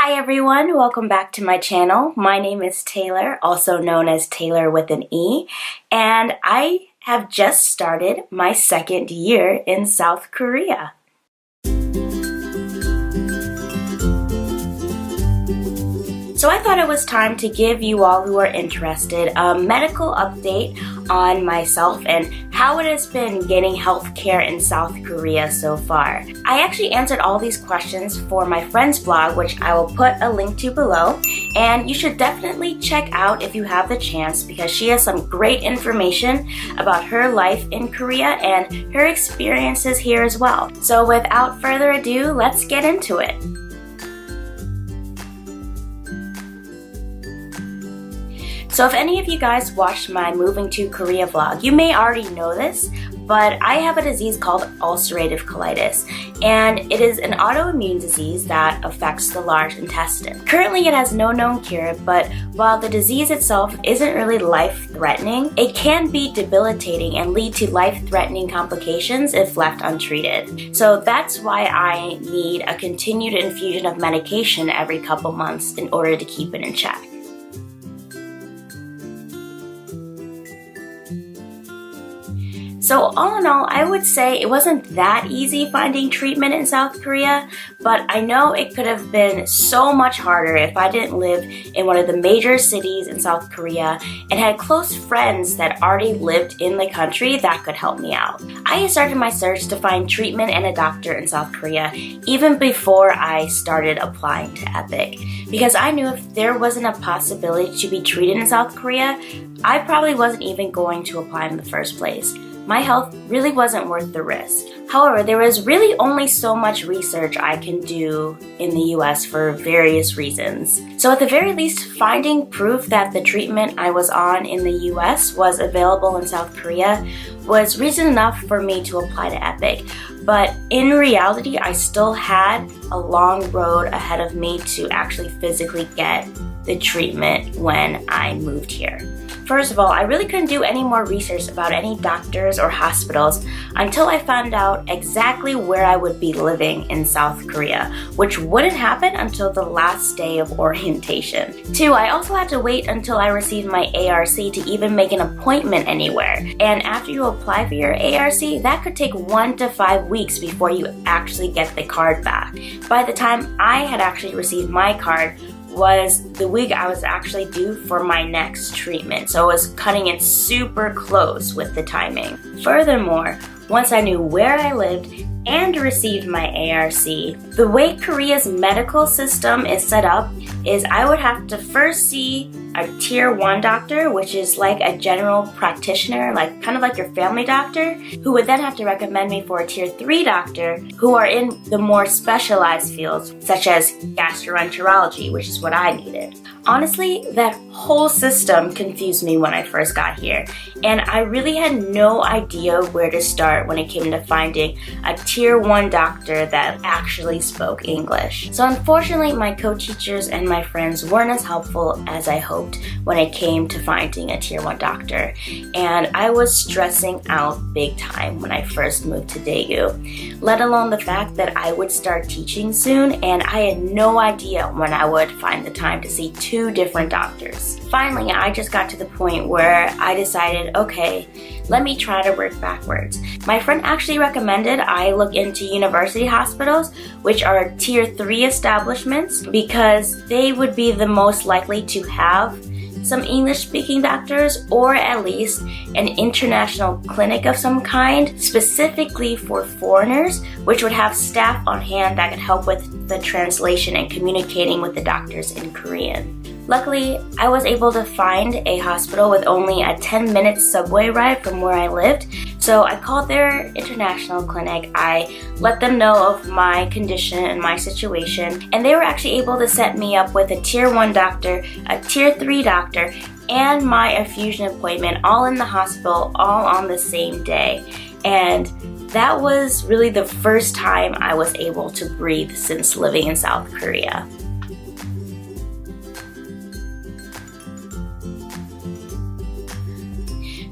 Hi everyone, welcome back to my channel. My name is Taylor, also known as Taylor with an E, and I have just started my second year in South Korea. So I thought it was time to give you all who are interested a medical update on myself and how it has been getting healthcare in South Korea so far. I actually answered all these questions for my friend's blog, which I will put a link to below, and you should definitely check out if you have the chance because she has some great information about her life in Korea and her experiences here as well. So without further ado, let's get into it. So if any of you guys watched my Moving to Korea vlog, you may already know this, but I have a disease called ulcerative colitis, and it is an autoimmune disease that affects the large intestine. Currently it has no known cure, but while the disease itself isn't really life-threatening, it can be debilitating and lead to life-threatening complications if left untreated. So that's why I need a continued infusion of medication every couple months in order to keep it in check. So all in all, I would say it wasn't that easy finding treatment in South Korea, but I know it could have been so much harder if I didn't live in one of the major cities in South Korea and had close friends that already lived in the country that could help me out. I started my search to find treatment and a doctor in South Korea even before I started applying to Epic, because I knew if there wasn't a possibility to be treated in South Korea, I probably wasn't even going to apply in the first place. My health really wasn't worth the risk. However, there was really only so much research I can do in the US for various reasons. So at the very least, finding proof that the treatment I was on in the US was available in South Korea was reason enough for me to apply to Epic. But in reality, I still had a long road ahead of me to actually physically get the treatment when I moved here. First of all, I really couldn't do any more research about any doctors or hospitals until I found out exactly where I would be living in South Korea, which wouldn't happen until the last day of orientation. 2, I also had to wait until I received my ARC to even make an appointment anywhere. And after you apply for your ARC, that could take 1 to 5 weeks before you actually get the card back. By the time I had actually received my card, was the week I was actually due for my next treatment, so it was cutting it super close with the timing. Furthermore, once I knew where I lived and received my ARC, the way Korea's medical system is set up is I would have to first see a tier 1 doctor, which is like a general practitioner, like kind of like your family doctor, who would then have to recommend me for a tier 3 doctor who are in the more specialized fields such as gastroenterology, which is what I needed. Honestly, that whole system confused me when I first got here, and I really had no idea where to start when it came to finding a tier 1 doctor that actually spoke English. So unfortunately, my co-teachers and my friends weren't as helpful as I hoped when it came to finding a tier 1 doctor, and I was stressing out big time when I first moved to Daegu, let alone the fact that I would start teaching soon and I had no idea when I would find the time to see 2 different doctors. Finally, I just got to the point where I decided, okay, let me try to work backwards. My friend actually recommended I look into university hospitals, which are tier 3 establishments, because they would be the most likely to have some English-speaking doctors, or at least an international clinic of some kind, specifically for foreigners, which would have staff on hand that could help with the translation and communicating with the doctors in Korean. Luckily, I was able to find a hospital with only a 10-minute subway ride from where I lived, so I called their international clinic. I let them know of my condition and my situation, and they were actually able to set me up with a tier 1 doctor, a tier 3 doctor, and my infusion appointment all in the hospital, all on the same day. And that was really the first time I was able to breathe since living in South Korea.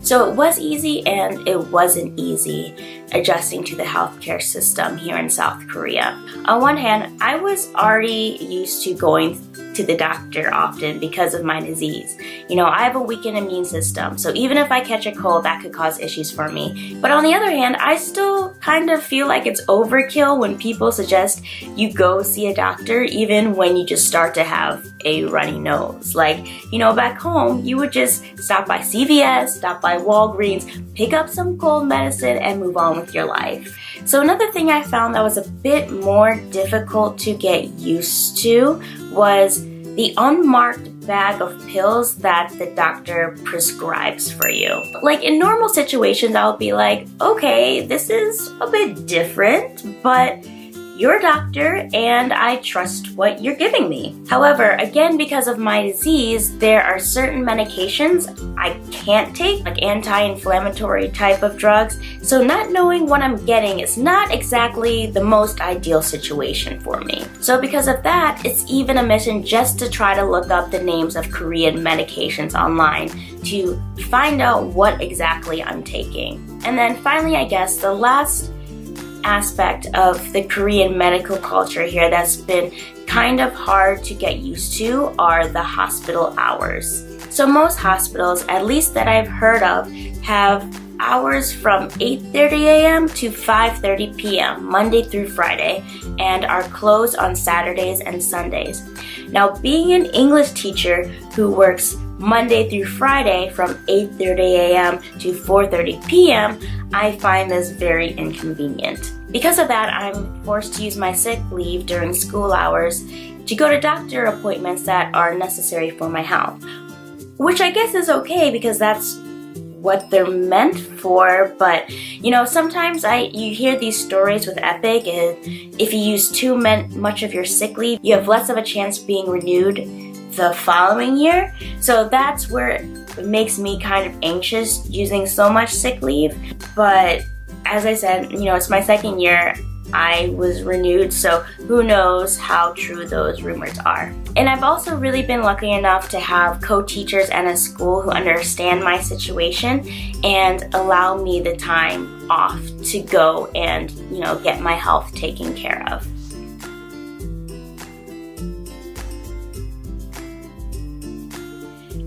So it was easy and it wasn't easy adjusting to the healthcare system here in South Korea. On one hand, I was already used to going to the doctor often because of my disease. I have a weakened immune system, so even if I catch a cold, that could cause issues for me. But on the other hand, I still kind of feel like it's overkill when people suggest you go see a doctor even when you just start to have a runny nose. Back home, you would just stop by CVS, stop by Walgreens, pick up some cold medicine, and move on with your life. So another thing I found that was a bit more difficult to get used to was the unmarked bag of pills that the doctor prescribes for you. In normal situations, I'll be like, okay, this is a bit different, but you're a doctor and I trust what you're giving me. However, again, because of my disease, there are certain medications I can't take, like anti-inflammatory type of drugs. So not knowing what I'm getting is not exactly the most ideal situation for me. So because of that, it's even a mission just to try to look up the names of Korean medications online to find out what exactly I'm taking. And then finally, I guess the last aspect of the Korean medical culture here that's been kind of hard to get used to are the hospital hours. So most hospitals, at least that I've heard of, have hours from 8:30 a.m. to 5:30 p.m. Monday through Friday, and are closed on Saturdays and Sundays. Now, being an English teacher who works Monday through Friday from 8:30 a.m. to 4:30 p.m., I find this very inconvenient. Because of that, I'm forced to use my sick leave during school hours to go to doctor appointments that are necessary for my health, which I guess is okay because that's what they're meant for. But sometimes you hear these stories with Epic, if you use too much of your sick leave, you have less of a chance of being renewed the following year. So that's where it makes me kind of anxious using so much sick leave. But as I said, it's my second year. I was renewed, so who knows how true those rumors are. And I've also really been lucky enough to have co-teachers and a school who understand my situation and allow me the time off to go and, get my health taken care of.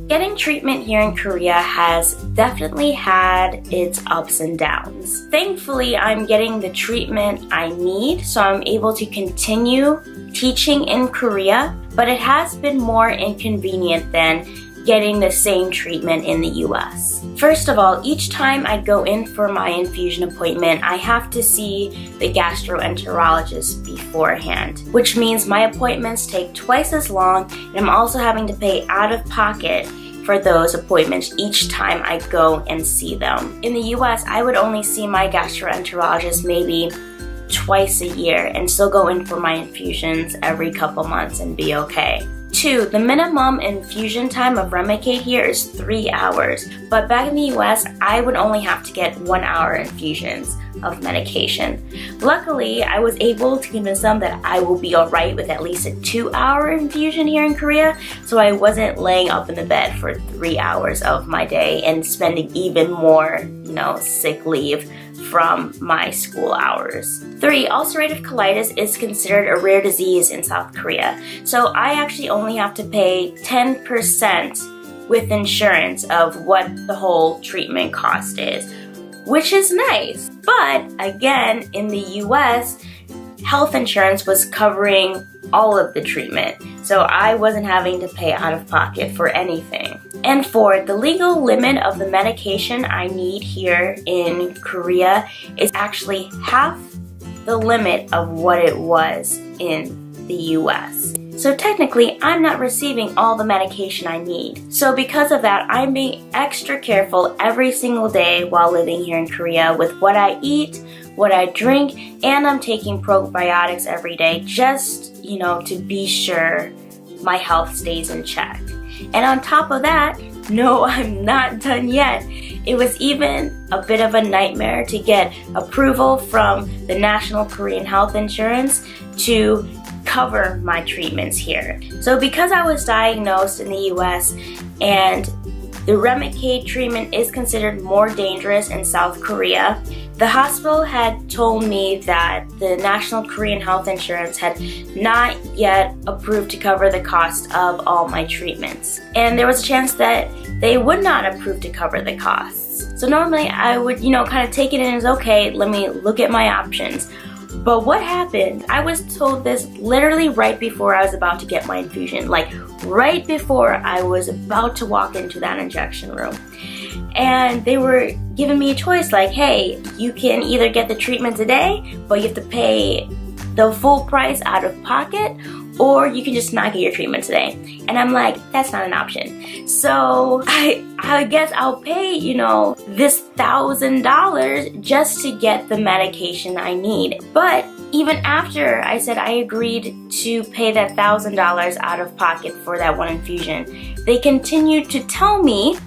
Getting treatment here in Korea has definitely had its ups and downs. Thankfully, I'm getting the treatment I need, so I'm able to continue teaching in Korea, but it has been more inconvenient than getting the same treatment in the US. First of all, each time I go in for my infusion appointment, I have to see the gastroenterologist beforehand, which means my appointments take twice as long, and I'm also having to pay out of pocket for those appointments each time I go and see them. In the US, I would only see my gastroenterologist maybe twice a year and still go in for my infusions every couple months and be okay. 2, the minimum infusion time of Remicade here is 3 hours, but back in the US, I would only have to get 1 hour infusions of medication. Luckily, I was able to convince them that I will be alright with at least a 2-hour infusion here in Korea, so I wasn't laying up in the bed for 3 hours of my day and spending even more, sick leave from my school hours. 3, ulcerative colitis is considered a rare disease in South Korea, so I actually only have to pay 10% with insurance of what the whole treatment cost is, which is nice. But again, in the US, health insurance was covering all of the treatment, so I wasn't having to pay out of pocket for anything. And 4, the legal limit of the medication I need here in Korea is actually half the limit of what it was in the US. So technically, I'm not receiving all the medication I need. So because of that, I'm being extra careful every single day while living here in Korea with what I eat, what I drink, and I'm taking probiotics every day just, to be sure my health stays in check. And on top of that, no, I'm not done yet. It was even a bit of a nightmare to get approval from the National Korean Health Insurance to cover my treatments here. So because I was diagnosed in the US and The Remicade treatment is considered more dangerous in South Korea. The hospital had told me that the National Korean Health Insurance had not yet approved to cover the cost of all my treatments. And there was a chance that they would not approve to cover the costs. So normally I would, kind of take it in as, okay, let me look at my options. But what happened, I was told this literally right before I was about to get my infusion, like right before I was about to walk into that injection room. And they were giving me a choice like, hey, you can either get the treatment today, but you have to pay the full price out of pocket, or you can just not get your treatment today. And I'm like, that's not an option. So I guess I'll pay, this $1,000 just to get the medication I need. But even after I said I agreed to pay that $1,000 out of pocket for that one infusion, they continued to tell me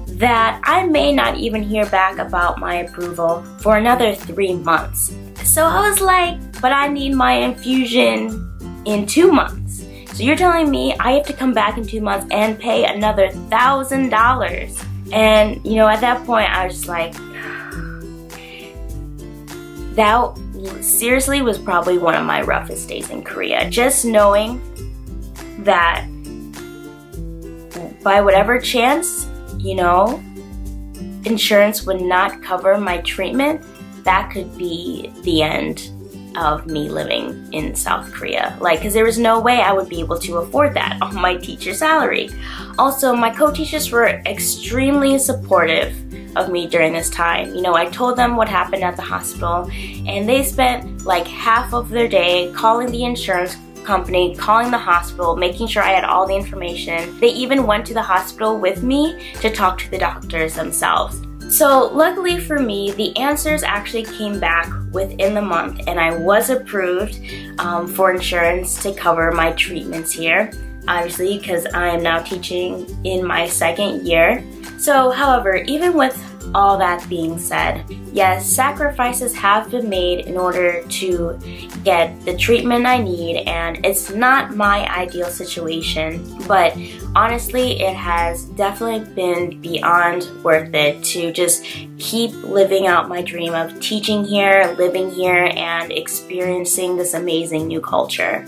that I may not even hear back about my approval for another 3 months. So I was like, but I need my infusion in 2 months. So you're telling me I have to come back in 2 months and pay another $1,000. And, at that point I was just like, that seriously was probably one of my roughest days in Korea. Just knowing that by whatever chance, insurance would not cover my treatment, that could be the end of me living in South Korea. Because there was no way I would be able to afford that on my teacher salary. Also, my co-teachers were extremely supportive of me during this time. I told them what happened at the hospital, and they spent like half of their day calling the insurance company, calling the hospital, making sure I had all the information. They even went to the hospital with me to talk to the doctors themselves. So luckily for me, the answers actually came back within the month, and I was approved for insurance to cover my treatments here, obviously because I am now teaching in my 2nd year. So however, even with all that being said, yes, sacrifices have been made in order to get the treatment I need, and it's not my ideal situation, but honestly, it has definitely been beyond worth it to just keep living out my dream of teaching here, living here, and experiencing this amazing new culture.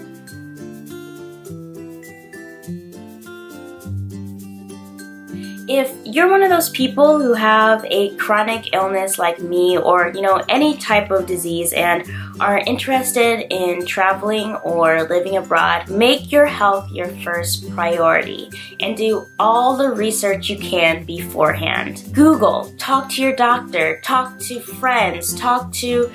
If you're one of those people who have a chronic illness like me, or any type of disease, and are interested in traveling or living abroad, make your health your first priority and do all the research you can beforehand. Google, talk to your doctor, talk to friends, talk to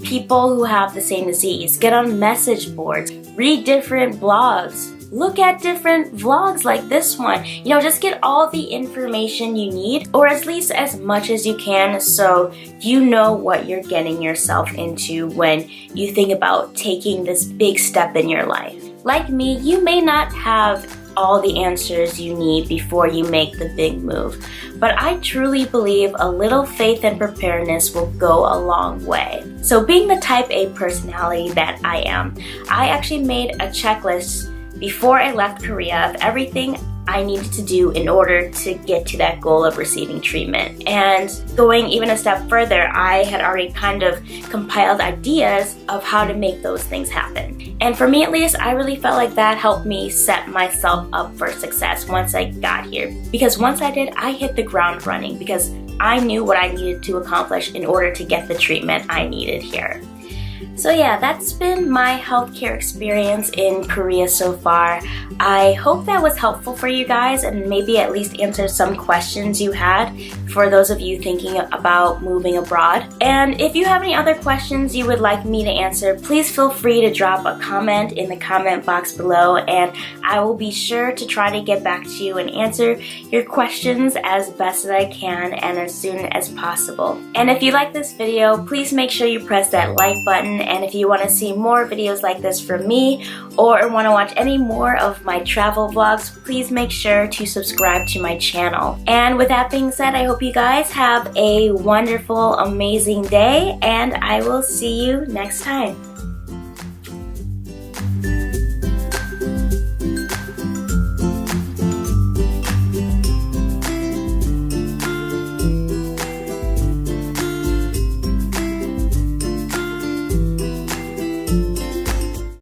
people who have the same disease, get on message boards, read different blogs, look at different vlogs like this one. Just get all the information you need, or at least as much as you can, so you know what you're getting yourself into when you think about taking this big step in your life. Like me, you may not have all the answers you need before you make the big move, but I truly believe a little faith and preparedness will go a long way. So being the type A personality that I am, I actually made a checklist before I left Korea of everything I needed to do in order to get to that goal of receiving treatment. And going even a step further, I had already kind of compiled ideas of how to make those things happen. And for me at least, I really felt like that helped me set myself up for success once I got here. Because once I did, I hit the ground running because I knew what I needed to accomplish in order to get the treatment I needed here. So yeah, that's been my healthcare experience in Korea so far. I hope that was helpful for you guys and maybe at least answered some questions you had for those of you thinking about moving abroad. And if you have any other questions you would like me to answer, please feel free to drop a comment in the comment box below, and I will be sure to try to get back to you and answer your questions as best as I can and as soon as possible. And if you like this video, please make sure you press that like button. And if you want to see more videos like this from me, or want to watch any more of my travel vlogs, please make sure to subscribe to my channel. And with that being said, I hope you guys have a wonderful, amazing day, and I will see you next time.